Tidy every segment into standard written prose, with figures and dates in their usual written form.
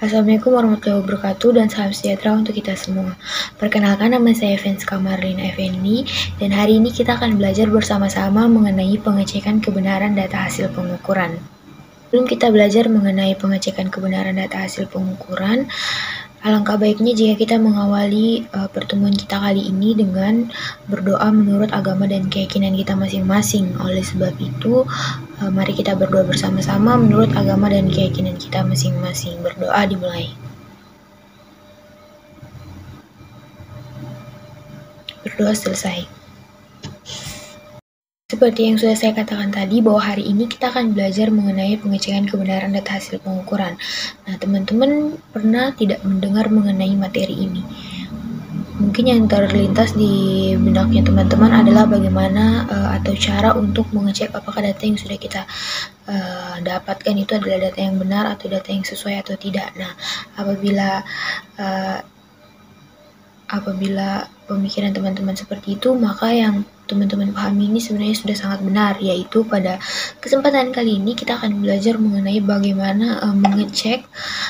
Assalamualaikum warahmatullahi wabarakatuh dan salam sejahtera untuk kita semua. Perkenalkan, nama saya Venska Marlina Effendi dan hari ini kita akan belajar bersama-sama mengenai pengecekan kebenaran data hasil pengukuran. Sebelum kita belajar mengenai pengecekan kebenaran data hasil pengukuran, alangkah baiknya jika kita mengawali pertemuan kita kali ini dengan berdoa menurut agama dan keyakinan kita masing-masing. Oleh sebab itu, mari kita berdoa bersama-sama menurut agama dan keyakinan kita masing-masing. Berdoa dimulai. Berdoa selesai. Seperti yang sudah saya katakan tadi, bahwa hari ini kita akan belajar mengenai pengecekan kebenaran data hasil pengukuran. Nah, teman-teman pernah tidak mendengar mengenai materi ini? Mungkin yang terlintas di benaknya teman-teman adalah bagaimana atau cara untuk mengecek apakah data yang sudah kita dapatkan itu adalah data yang benar atau data yang sesuai atau tidak. Nah, apabila pemikiran teman-teman seperti itu, maka yang teman-teman pahami ini sebenarnya sudah sangat benar, yaitu pada kesempatan kali ini kita akan belajar mengenai bagaimana mengecek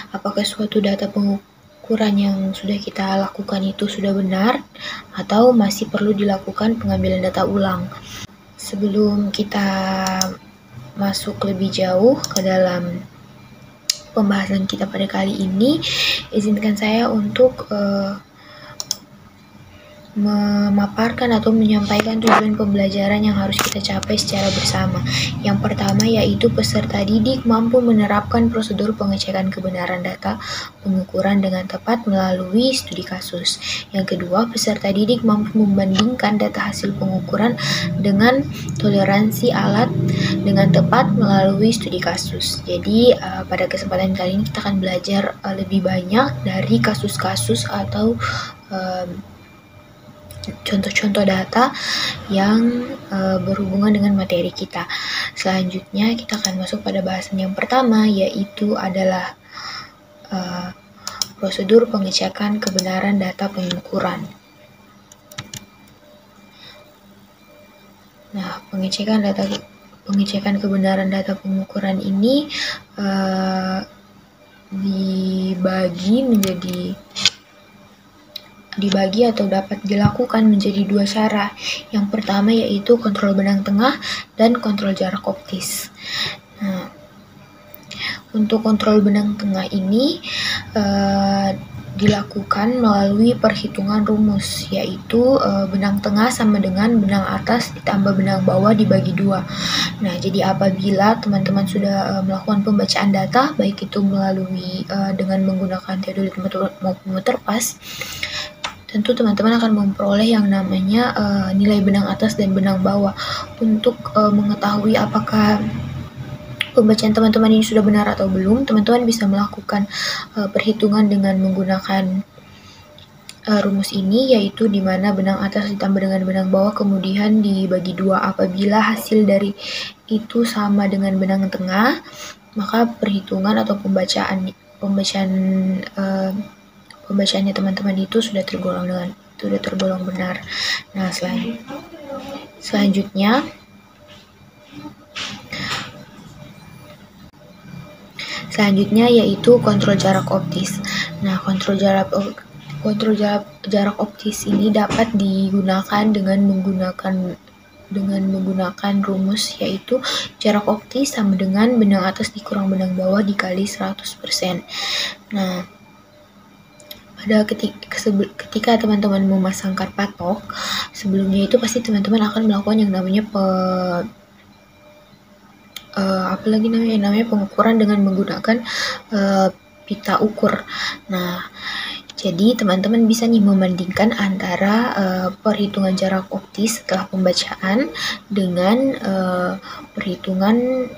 apakah suatu data pengukuran yang sudah kita lakukan itu sudah benar atau masih perlu dilakukan pengambilan data ulang. Sebelum kita masuk lebih jauh ke dalam pembahasan kita pada kali ini, izinkan saya untuk memaparkan atau menyampaikan tujuan pembelajaran yang harus kita capai secara bersama. Yang pertama yaitu peserta didik mampu menerapkan prosedur pengecekan kebenaran data pengukuran dengan tepat melalui studi kasus. Yang kedua, peserta didik mampu membandingkan data hasil pengukuran dengan toleransi alat dengan tepat melalui studi kasus. Jadi pada kesempatan kali ini kita akan belajar lebih banyak dari kasus-kasus atau contoh-contoh data yang berhubungan dengan materi kita. Selanjutnya kita akan masuk pada bahasan yang pertama, yaitu adalah prosedur pengecekan kebenaran data pengukuran. Nah, pengecekan kebenaran data pengukuran ini dibagi atau dapat dilakukan menjadi dua cara. Yang pertama yaitu kontrol benang tengah dan kontrol jarak optis. Nah, untuk kontrol benang tengah ini dilakukan melalui perhitungan rumus, yaitu benang tengah sama dengan benang atas ditambah benang bawah dibagi dua. Nah, jadi apabila teman-teman sudah melakukan pembacaan data, baik itu melalui dengan menggunakan teodolit maupun meter pas, tentu teman-teman akan memperoleh yang namanya nilai benang atas dan benang bawah. Untuk mengetahui apakah pembacaan teman-teman ini sudah benar atau belum, teman-teman bisa melakukan perhitungan dengan menggunakan rumus ini, yaitu di mana benang atas ditambah dengan benang bawah kemudian dibagi dua. Apabila hasil dari itu sama dengan benang tengah, maka perhitungan atau pembacaannya teman-teman itu sudah tergolong benar. Nah, selanjutnya yaitu kontrol jarak optis. Nah, kontrol jarak optis ini dapat digunakan dengan menggunakan rumus, yaitu jarak optis sama dengan benang atas dikurang benang bawah dikali 100%. Nah, ketika teman-teman memasangkan patok, sebelumnya itu pasti teman-teman akan melakukan yang namanya pengukuran dengan menggunakan pita ukur. Nah, jadi teman-teman bisa nih membandingkan antara perhitungan jarak optis setelah pembacaan dengan perhitungan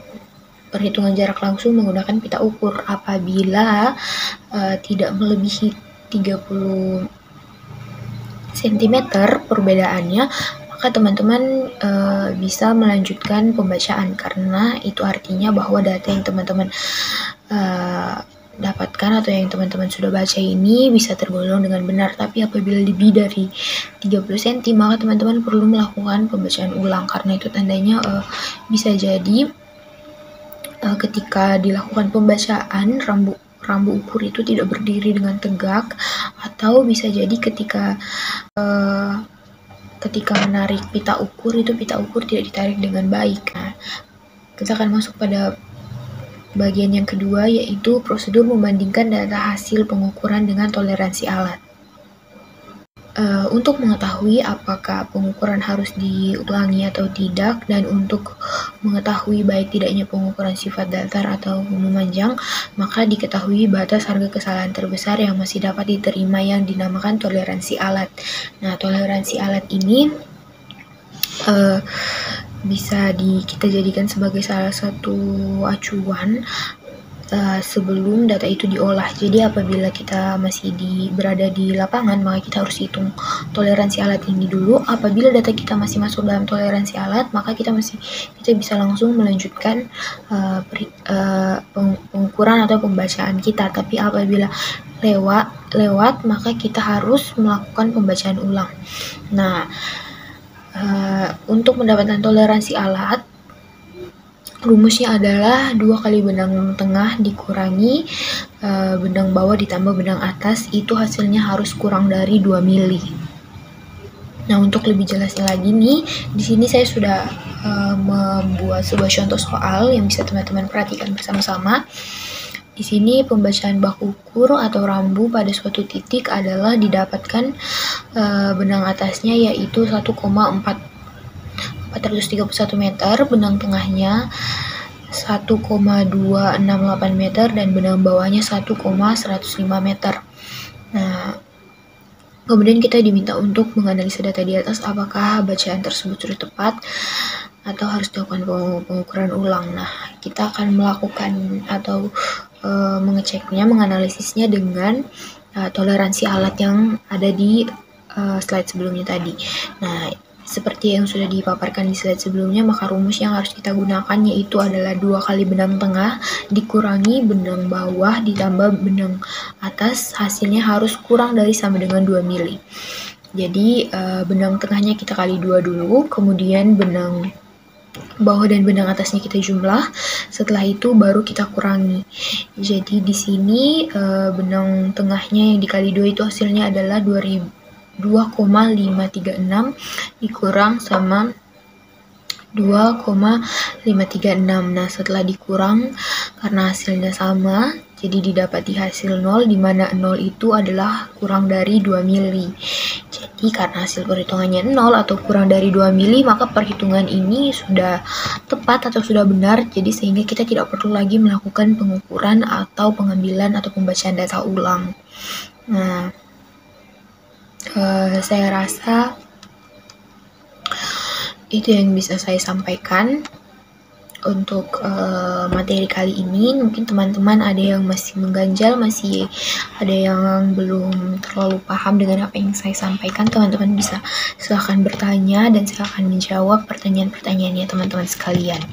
jarak langsung menggunakan pita ukur. Apabila tidak melebihi 30 cm perbedaannya, maka teman-teman bisa melanjutkan pembacaan, karena itu artinya bahwa data yang teman-teman dapatkan atau yang teman-teman sudah baca ini bisa tergolong dengan benar. Tapi apabila lebih dari 30 cm, maka teman-teman perlu melakukan pembacaan ulang, karena itu tandanya bisa jadi ketika dilakukan pembacaan rambu ukur itu tidak berdiri dengan tegak, atau bisa jadi ketika menarik pita ukur tidak ditarik dengan baik. Nah, kita akan masuk pada bagian yang kedua, yaitu prosedur membandingkan data hasil pengukuran dengan toleransi alat. Untuk mengetahui apakah pengukuran harus diulangi atau tidak, dan untuk mengetahui baik tidaknya pengukuran sifat datar atau memanjang, maka diketahui batas harga kesalahan terbesar yang masih dapat diterima yang dinamakan toleransi alat. Nah, toleransi alat ini bisa kita jadikan sebagai salah satu acuan sebelum data itu diolah. Jadi apabila kita masih berada di lapangan, maka kita harus hitung toleransi alat ini dulu. Apabila data kita masih masuk dalam toleransi alat, maka kita bisa langsung melanjutkan pengukuran atau pembacaan kita. Tapi apabila lewat, maka kita harus melakukan pembacaan ulang. Nah, untuk mendapatkan toleransi alat, rumusnya adalah 2 kali benang tengah dikurangi benang bawah ditambah benang atas, itu hasilnya harus kurang dari 2 mili. Nah, untuk lebih jelasnya lagi nih, di sini saya sudah membuat sebuah contoh soal yang bisa teman-teman perhatikan bersama-sama. Di sini pembacaan bak ukur atau rambu pada suatu titik adalah didapatkan benang atasnya yaitu 1,431 meter, benang tengahnya 1,268 meter, dan benang bawahnya 1,105 meter. Nah, kemudian kita diminta untuk menganalisa data di atas apakah bacaan tersebut sudah tepat atau harus dilakukan pengukuran ulang. Nah, kita akan melakukan atau mengeceknya, menganalisisnya dengan toleransi alat yang ada di slide sebelumnya tadi. Nah, seperti yang sudah dipaparkan di slide sebelumnya, maka rumus yang harus kita gunakan yaitu adalah 2 kali benang tengah dikurangi benang bawah ditambah benang atas, hasilnya harus kurang dari sama dengan 2 mili. Jadi benang tengahnya kita kali 2 dulu, kemudian benang bawah dan benang atasnya kita jumlah, setelah itu baru kita kurangi. Jadi di sini benang tengahnya yang dikali 2 itu hasilnya adalah 2,536 dikurang sama 2,536. Nah, setelah dikurang karena hasilnya sama, jadi didapati hasil 0, di mana 0 itu adalah kurang dari 2 mili. Jadi karena hasil perhitungannya 0 atau kurang dari 2 mili, maka perhitungan ini sudah tepat atau sudah benar, jadi sehingga kita tidak perlu lagi melakukan pengukuran atau pengambilan atau pembacaan data ulang. Nah, saya rasa itu yang bisa saya sampaikan untuk materi kali ini. Mungkin teman-teman ada yang masih mengganjal, masih ada yang belum terlalu paham dengan apa yang saya sampaikan. Teman-teman bisa silahkan bertanya dan saya akan menjawab pertanyaan-pertanyaannya teman-teman sekalian.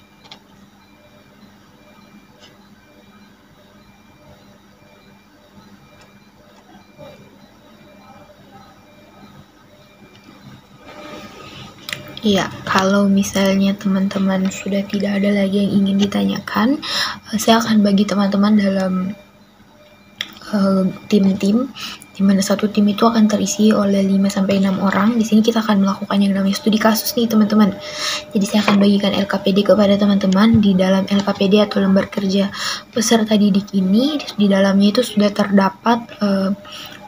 Iya, kalau misalnya teman-teman sudah tidak ada lagi yang ingin ditanyakan, saya akan bagi teman-teman dalam tim-tim, di mana satu tim itu akan terisi oleh 5-6 orang. Di sini kita akan melakukan yang namanya studi kasus nih teman-teman. Jadi saya akan bagikan LKPD kepada teman-teman. Di dalam LKPD atau lembar kerja peserta didik ini, di dalamnya itu sudah terdapat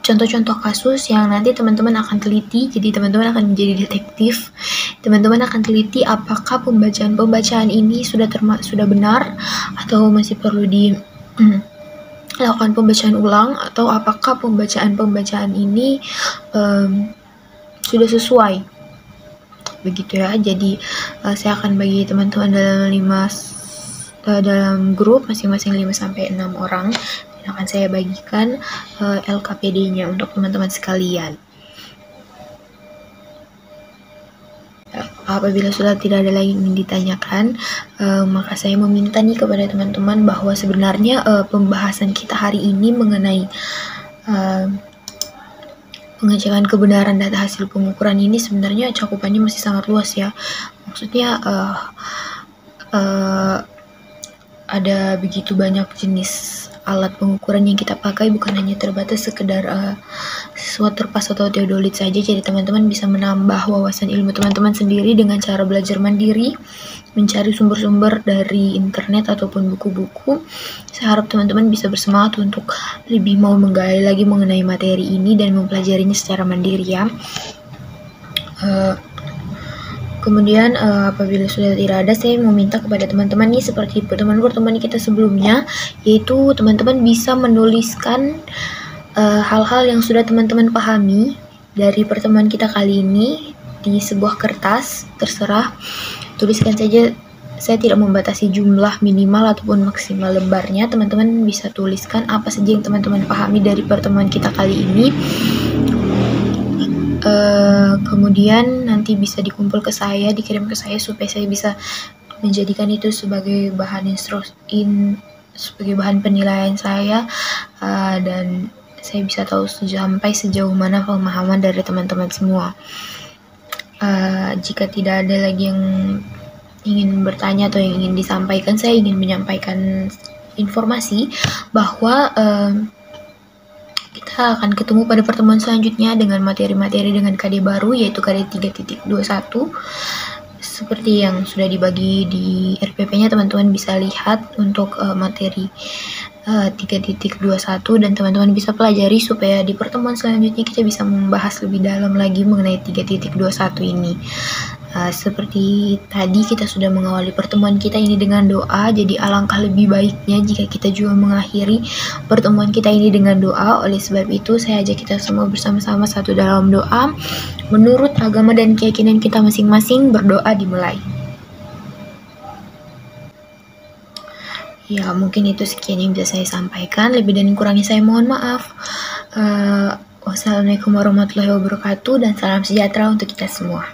contoh-contoh kasus yang nanti teman-teman akan teliti. Jadi teman-teman akan menjadi detektif. Teman-teman akan teliti apakah pembacaan ini sudah benar atau masih perlu lakukan pembacaan ulang, atau apakah pembacaan ini sudah sesuai. Begitu ya. Jadi saya akan bagi teman-teman dalam grup masing-masing 5-6 orang. Akan saya bagikan LKPD-nya untuk teman-teman sekalian. Apabila sudah tidak ada lagi yang ingin ditanyakan, maka saya meminta nih kepada teman-teman bahwa sebenarnya pembahasan kita hari ini mengenai pengecekan kebenaran data hasil pengukuran ini sebenarnya cakupannya masih sangat luas ya. Maksudnya ada begitu banyak jenis alat pengukuran yang kita pakai bukan hanya terbatas sekedar waterpass atau theodolit saja. Jadi teman-teman bisa menambah wawasan ilmu teman-teman sendiri dengan cara belajar mandiri, mencari sumber-sumber dari internet ataupun buku-buku. Saya harap teman-teman bisa bersemangat untuk lebih mau menggali lagi mengenai materi ini dan mempelajarinya secara mandiri ya. Kemudian apabila sudah tidak ada, saya meminta kepada teman-teman nih seperti pertemuan-pertemuan kita sebelumnya, yaitu teman-teman bisa menuliskan hal-hal yang sudah teman-teman pahami dari pertemuan kita kali ini di sebuah kertas, terserah. Tuliskan saja, saya tidak membatasi jumlah minimal ataupun maksimal lembarnya. Teman-teman bisa tuliskan apa saja yang teman-teman pahami dari pertemuan kita kali ini. Kemudian nanti bisa dikumpul ke saya, dikirim ke saya supaya saya bisa menjadikan itu sebagai bahan sebagai bahan penilaian saya, dan saya bisa tahu sampai sejauh mana pemahaman dari teman-teman semua. Jika tidak ada lagi yang ingin bertanya atau yang ingin disampaikan, saya ingin menyampaikan informasi bahwa kita akan ketemu pada pertemuan selanjutnya dengan materi-materi dengan KD baru, yaitu KD 3.21. Seperti yang sudah dibagi di RPP-nya, teman-teman bisa lihat untuk materi 3.21 dan teman-teman bisa pelajari supaya di pertemuan selanjutnya kita bisa membahas lebih dalam lagi mengenai 3.21 ini. Seperti tadi kita sudah mengawali pertemuan kita ini dengan doa, jadi alangkah lebih baiknya jika kita juga mengakhiri pertemuan kita ini dengan doa. Oleh sebab itu saya ajak kita semua bersama-sama satu dalam doa. Menurut agama dan keyakinan kita masing-masing, berdoa dimulai. Ya, mungkin itu sekian yang bisa saya sampaikan. Lebih dan kurangnya saya mohon maaf. Wassalamualaikum warahmatullahi wabarakatuh dan salam sejahtera untuk kita semua.